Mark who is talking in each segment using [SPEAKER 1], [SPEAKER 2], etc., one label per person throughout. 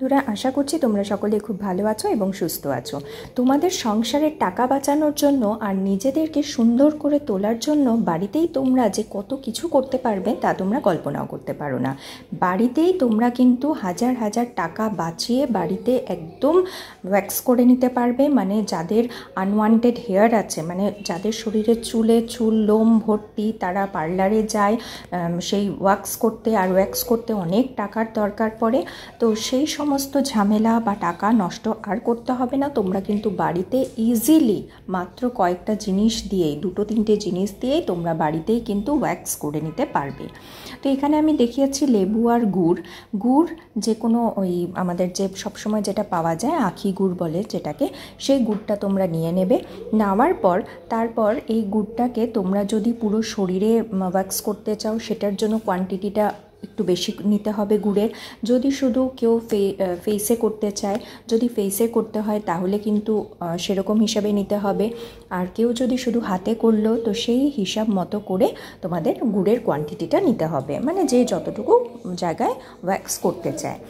[SPEAKER 1] তোরা আশা করছি তোমরা সকলে খুব ভালো আছো এবং সুস্থ আছো। তোমাদের সংসারের টাকা বাঁচানোর জন্য আর নিজেদেরকে সুন্দর করে তোলার জন্য বাড়িতেই তোমরা যে কত কিছু করতে পারবে তা তোমরা কল্পনাও করতে পারো না। বাড়িতেই তোমরা কিন্তু হাজার হাজার টাকা বাঁচিয়ে বাড়িতে একদম ওয়্যাক্স করে নিতে পারবে। মানে যাদের আনওয়ান্টেড হেয়ার আছে, মানে যাদের শরীরে চুল লোম ভর্তি, তারা পার্লারে যায় সেই ওয়্যাক্স করতে, আর ওয়্যাক্স করতে অনেক টাকার দরকার পড়ে। তো সেই সমস্ত ঝামেলা বা টাকা নষ্ট আর করতে হবে না। তোমরা কিন্তু বাড়িতে ইজিলি মাত্র কয়েকটা জিনিস দিয়েই, দুটো তিনটে জিনিস দিয়েই তোমরা বাড়িতেই কিন্তু ওয়্যাক্স করে নিতে পারবে। তো এখানে আমি দেখিয়েছি লেবু আর গুড় যে কোনো ওই আমাদের যে সবসময় যেটা পাওয়া যায় আখি গুড় বলে যেটাকে, সেই গুড়টা তোমরা নিয়ে নেবে। নেওয়ার পর তারপর এই গুড়টাকে তোমরা যদি পুরো শরীরে ওয়্যাক্স করতে চাও সেটার জন্য কোয়ান্টিটিটা একটু বেশি নিতে হবে গুড়ের। যদি শুধু কেউ ফেসে করতে চায়, যদি ফেসে করতে হয় তাহলে কিন্তু সেরকম হিসাবে নিতে হবে। আর কেউ যদি শুধু হাতে করলো তো সেই হিসাব মতো করে তোমাদের গুড়ের কোয়ান্টিটিটা নিতে হবে, মানে যে যতটুকু জায়গায় ওয়্যাক্স করতে চায়।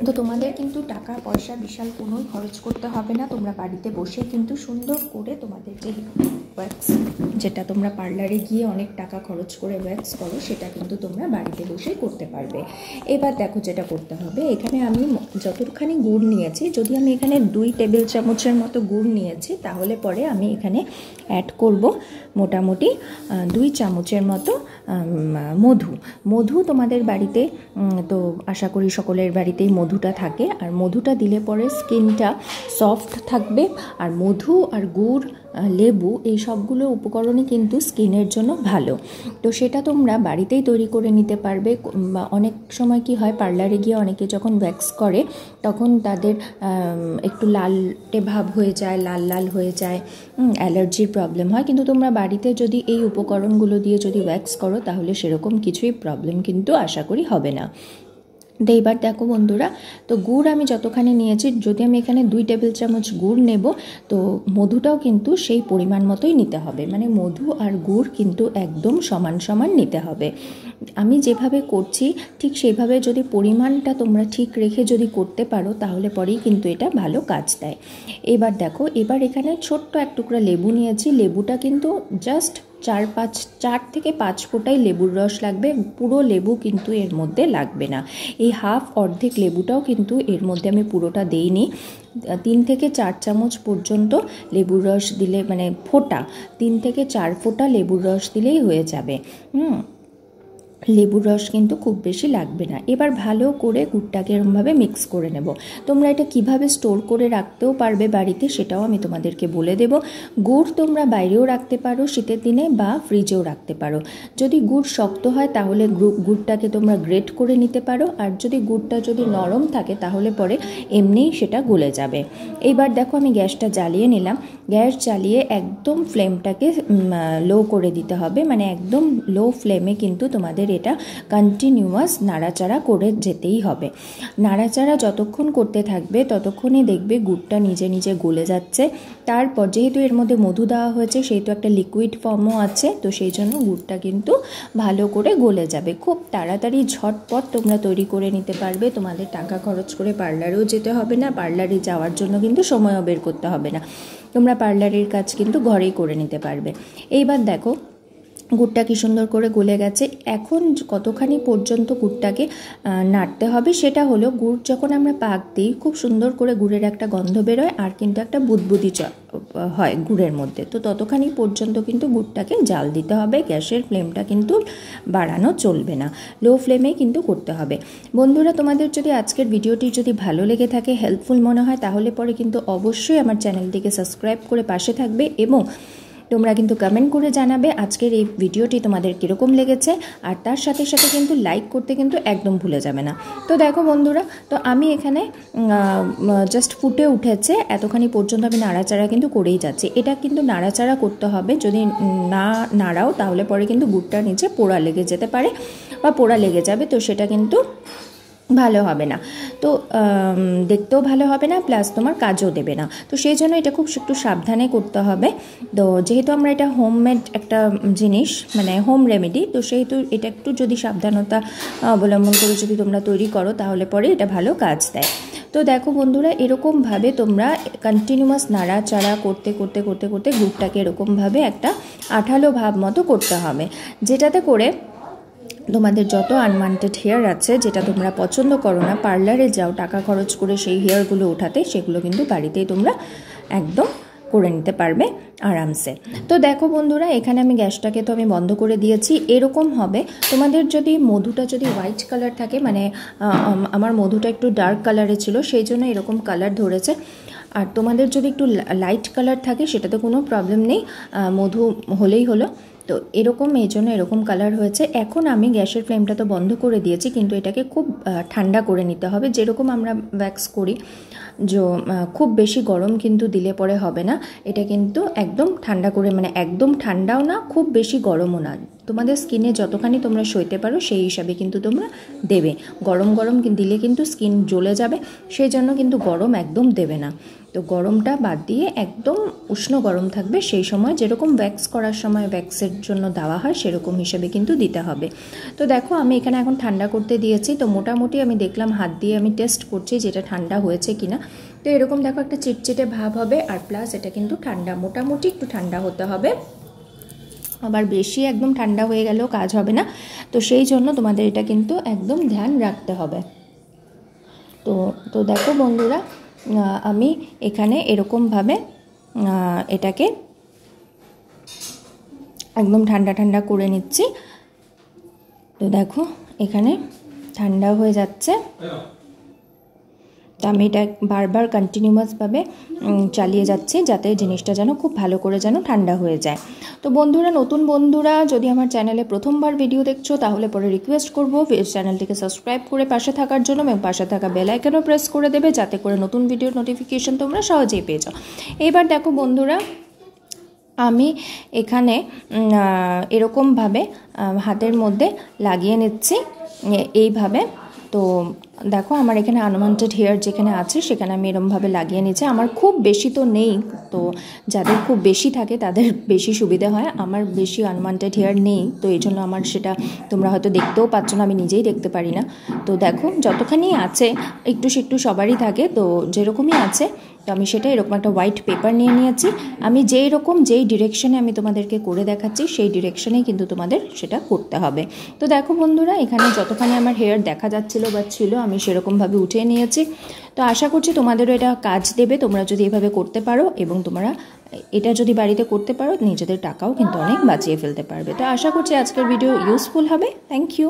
[SPEAKER 1] তো তোমাদের কিন্তু টাকা পয়সা বিশাল কোনোই খরচ করতে হবে না। তোমরা বাড়িতে বসে কিন্তু সুন্দর করে তোমাদের যে ওয়্যাক্স, যেটা তোমরা পার্লারে গিয়ে অনেক টাকা খরচ করে ওয়্যাক্স করো, সেটা কিন্তু তোমরা বাড়িতে বসেই করতে পারবে। এবার দেখো যেটা করতে হবে, এখানে আমি যতখানি গুড় নিয়েছি, যদি আমি এখানে 2 টেবিল চামচের মতো গুড় নিয়েছি, তাহলে পরে আমি এখানে অ্যাড করব মোটামুটি 2 চামচের মতো মধু। তোমাদের বাড়িতে তো আশা করি সকলের বাড়িতেই মধুটা থাকে, আর মধুটা দিলে পরে স্কিনটা সফট থাকবে। আর মধু আর গুড়, লেবু, এই সবগুলো উপকরণই কিন্তু স্কিনের জন্য ভালো। তো সেটা তোমরা বাড়িতেই তৈরি করে নিতে পারবে। অনেক সময় কি হয়, পার্লারে গিয়ে অনেকে যখন ওয়্যাক্স করে তখন তাদের একটু লালটে ভাব হয়ে যায়, লাল হয়ে যায়, অ্যালার্জির প্রবলেম হয়। কিন্তু তোমরা বাড়িতে যদি এই উপকরণগুলো দিয়ে যদি ওয়্যাক্স করো তাহলে সেরকম কিছুই প্রবলেম কিন্তু আশা করি হবে না। তো এবার দেখো বন্ধুরা, তো গুড় আমি যতখানি নিয়েছি, যদি আমি এখানে 2 টেবিল চামচ গুড় নেব, তো মধুটাও কিন্তু সেই পরিমাণ মতোই নিতে হবে। মানে মধু আর গুড় কিন্তু একদম সমান সমান নিতে হবে। আমি যেভাবে করছি ঠিক সেইভাবে যদি পরিমাণটা তোমরা ঠিক রেখে যদি করতে পারো তাহলে পরেই কিন্তু এটা ভালো কাজ দেয়। এবার দেখো, এবার এখানে ছোট্ট এক টুকরা লেবু নিয়েছি। লেবুটা কিন্তু জাস্ট 4 থেকে 5 ফোঁটাই লেবুর রস লাগবে, পুরো লেবু কিন্তু এর মধ্যে লাগবে না। এই অর্ধেক লেবুটাও কিন্তু এর মধ্যে আমি পুরোটা দেইনি। 3 থেকে 4 চামচ পর্যন্ত লেবুর রস দিলে, মানে 3 থেকে 4 ফোঁটা লেবুর রস দিলেই হয়ে যাবে। লেবুর রস কিন্তু খুব বেশি লাগবে না। এবার ভালো করে গুড়টাকে এরকমভাবে মিক্স করে নেব। তোমরা এটা কিভাবে স্টোর করে রাখতেও পারবে বাড়িতে, সেটাও আমি তোমাদেরকে বলে দেব। গুড় তোমরা বাইরেও রাখতে পারো শীতের দিনে, বা ফ্রিজেও রাখতে পারো। যদি গুড় শক্ত হয় তাহলে গুড়টাকে তোমরা গ্রেট করে নিতে পারো, আর যদি গুড়টা যদি নরম থাকে তাহলে পরে এমনিই সেটা গলে যাবে। এইবার দেখো আমি গ্যাসটা জ্বালিয়ে নিলাম। গ্যাস জ্বালিয়ে একদম ফ্লেমটাকে লো করে দিতে হবে, মানে একদম লো ফ্লেমে কিন্তু তোমাদের এটা কন্টিনিউয়াস নাড়াচাড়া করে যেতেই হবে। নাড়াচাড়া যতক্ষণ করতে থাকবে ততক্ষণই দেখবে গুড়টা নিজে নিজে গলে যাচ্ছে। তারপর যেহেতু এর মধ্যে মধু দেওয়া হয়েছে, সেহেতু একটা লিকুইড ফর্মও আছে, তো সেই জন্য গুড়টা কিন্তু ভালো করে গলে যাবে। খুব তাড়াতাড়ি ঝটপট তোমরা তৈরি করে নিতে পারবে। তোমাদের টাকা খরচ করে পার্লারেও যেতে হবে না, পার্লারে যাওয়ার জন্য কিন্তু সময়ও বের করতে হবে না। তোমরা পার্লারের কাজ কিন্তু ঘরেই করে নিতে পারবে। এইবার দেখো গুড়টা কি সুন্দর করে গলে গেছে। এখন কতখানি পর্যন্ত গুড়টাকে নাড়তে হবে সেটা হলো, গুড় যখন আমরা পাক দিই খুব সুন্দর করে গুড়ের একটা গন্ধ বেরোয়, আর কিন্তু একটা বুদবুদি হয় গুড়ের মধ্যে। তো ততখানি পর্যন্ত কিন্তু গুড়টাকে জাল দিতে হবে। গ্যাসের ফ্লেমটা কিন্তু বাড়ানো চলবে না, লো ফ্লেমেই কিন্তু করতে হবে। বন্ধুরা, তোমাদের যদি আজকের ভিডিওটি যদি ভালো লেগে থাকে, হেল্পফুল মনে হয়, তাহলে পরে কিন্তু অবশ্যই আমার চ্যানেলটিকে সাবস্ক্রাইব করে পাশে থাকবে, এবং তোমরা কিন্তু কমেন্ট করে জানাবে আজকের এই ভিডিওটি তোমাদের কীরকম লেগেছে। আর তার সাথে সাথে কিন্তু লাইক করতে কিন্তু একদম ভুলে যাবে না। তো দেখো বন্ধুরা, তো আমি এখানে জাস্ট ফুটে উঠেছে, এতখানি পর্যন্ত আমি নাড়াচাড়া কিন্তু করেই যাচ্ছি। এটা কিন্তু নাড়াচাড়া করতে হবে, যদি না নাড়াও তাহলে পরে কিন্তু গুড়টার নিচে পোড়া লেগে যেতে পারে বা পোড়া লেগে যাবে। তো সেটা কিন্তু ভালো হবে না। তো দেখতেও ভালো হবে না, প্লাস তোমার কাজও দেবে না। তো সেই জন্য এটা খুব একটু সাবধানে করতে হবে। তো যেহেতু আমরা এটা হোমমেড একটা জিনিস, মানে হোম রেমেডি, তো সেহেতু এটা একটু যদি সাবধানতা অবলম্বন করে যদি তোমরা তৈরি করো তাহলে পরে এটা ভালো কাজ দেয়। তো দেখো বন্ধুরা, এরকমভাবে তোমরা কন্টিনিউয়াস নাড়াচাড়া করতে করতে করতে করতে গুড়টাকে এরকমভাবে একটা আঠালো ভাব মতো করতে হবে, যেটাতে করে তোমাদের যত আনওয়ান্টেড হেয়ার আছে, যেটা তোমরা পছন্দ করো না, পার্লারে যাও টাকা খরচ করে সেই হেয়ারগুলো ওঠাতে, সেগুলো কিন্তু বাড়িতেই তোমরা একদম করে নিতে পারবে আরামসে। তো দেখো বন্ধুরা, এখানে আমি গ্যাসটাকে তো আমি বন্ধ করে দিয়েছি। এরকম হবে। তোমাদের যদি মধুটা যদি হোয়াইট কালার থাকে, মানে আমার মধুটা একটু ডার্ক কালারে ছিল, সেই জন্য এরকম কালার ধরেছে। আর তোমাদের যদি একটু লাইট কালার থাকে সেটাতে কোনো প্রবলেম নেই, মধু হলেই হলো। তো এরকম, এই জন্য এরকম কালার হয়েছে। এখন আমি গ্যাসের ফ্লেমটা তো বন্ধ করে দিয়েছি, কিন্তু এটাকে খুব ঠান্ডা করে নিতে হবে, যেরকম আমরা ওয়্যাক্স করি। খুব বেশি গরম কিন্তু দিলে পরে হবে না। এটা কিন্তু একদম ঠান্ডা করে, মানে একদম ঠান্ডাও না, খুব বেশি গরমও না, তোমাদের স্কিনে যতখানি তোমরা সইতে পারো সেই হিসাবে কিন্তু তোমরা দেবে। গরম গরম দিলে কিন্তু স্কিন জ্বলে যাবে, সেই জন্য কিন্তু গরম একদম দেবে না। তো গরমটা বাদ দিয়ে একদম উষ্ণ গরম থাকবে, সেই সময় যেরকম ওয়্যাক্স করার সময় ওয়্যাক্সের জন্য দেওয়া হয় সেরকম হিসেবে কিন্তু দিতে হবে। তো দেখো, আমি এখানে এখন ঠান্ডা করতে দিয়েছি। তো মোটামুটি আমি দেখলাম, হাত দিয়ে আমি টেস্ট করছি যেটা ঠান্ডা হয়েছে কিনা। তো এরকম দেখো একটা চিটচিটে ভাব হবে, আর প্লাস এটা কিন্তু ঠান্ডা, মোটামুটি একটু ঠান্ডা হতে হবে। আবার বেশি একদম ঠান্ডা হয়ে গেলেও কাজ হবে না। তো সেই জন্য তোমাদের এটা কিন্তু একদম ধ্যান রাখতে হবে। তো দেখো বন্ধুরা, আমি এখানে এরকমভাবে এটাকে একদম ঠান্ডা ঠান্ডা করে নিচ্ছি। তো দেখো এখানে ঠান্ডা হয়ে যাচ্ছে। তো আমি এটা বারবার কন্টিনিউয়াসভাবে চালিয়ে যাচ্ছি, যাতে জিনিসটা যেন খুব ভালো করে যেন ঠান্ডা হয়ে যায়। তো বন্ধুরা, নতুন বন্ধুরা যদি আমার চ্যানেলে প্রথমবার ভিডিও দেখছো, তাহলে পরে রিকোয়েস্ট করবো চ্যানেলটিকে সাবস্ক্রাইব করে পাশে থাকার জন্য, এবং পাশে থাকা বেল আইকনও প্রেস করে দেবে, যাতে করে নতুন ভিডিওর নোটিফিকেশন তোমরা সহজেই পেয়ে যাও। এবার দেখো বন্ধুরা, আমি এখানে এরকমভাবে হাতের মধ্যে লাগিয়ে নিচ্ছি এইভাবে। তো দেখো, আমার এখানে আনওয়ান্টেড হেয়ার যেখানে আছে সেখানে আমি এরমভাবে লাগিয়ে নিচ্ছি। আমার খুব বেশি তো নেই, তো যাদের খুব বেশি থাকে তাদের বেশি সুবিধে হয়। আমার বেশি আনওয়ান্টেড হেয়ার নেই, তো এই জন্য আমার সেটা তোমরা হয়তো দেখতেও পাচ্ছ না, আমি নিজেই দেখতে পারি না। তো দেখো, যতখানি আছে, একটু একটু সবারই থাকে, তো যেরকমই আছে, তো আমি সেটা এরকম একটা হোয়াইট পেপার নিয়ে নিয়েছি। আমি যেই ডিরেকশনে আমি তোমাদেরকে করে দেখাচ্ছি সেই ডিরেকশনেই কিন্তু তোমাদের সেটা করতে হবে। তো দেখো বন্ধুরা, এখানে যতখানি আমার হেয়ার দেখা যাচ্ছিলো বা ছিল, আমি সেরকমভাবে উঠিয়ে নিয়েছি। তো আশা করছি তোমাদেরও এটা কাজ দেবে, তোমরা যদি এভাবে করতে পারো, এবং তোমরা এটা যদি বাড়িতে করতে পারো, নিজেদের টাকাও কিন্তু অনেক বাঁচিয়ে ফেলতে পারবে। তো আশা করছি আজকের ভিডিও ইউজফুল হবে। Thank you.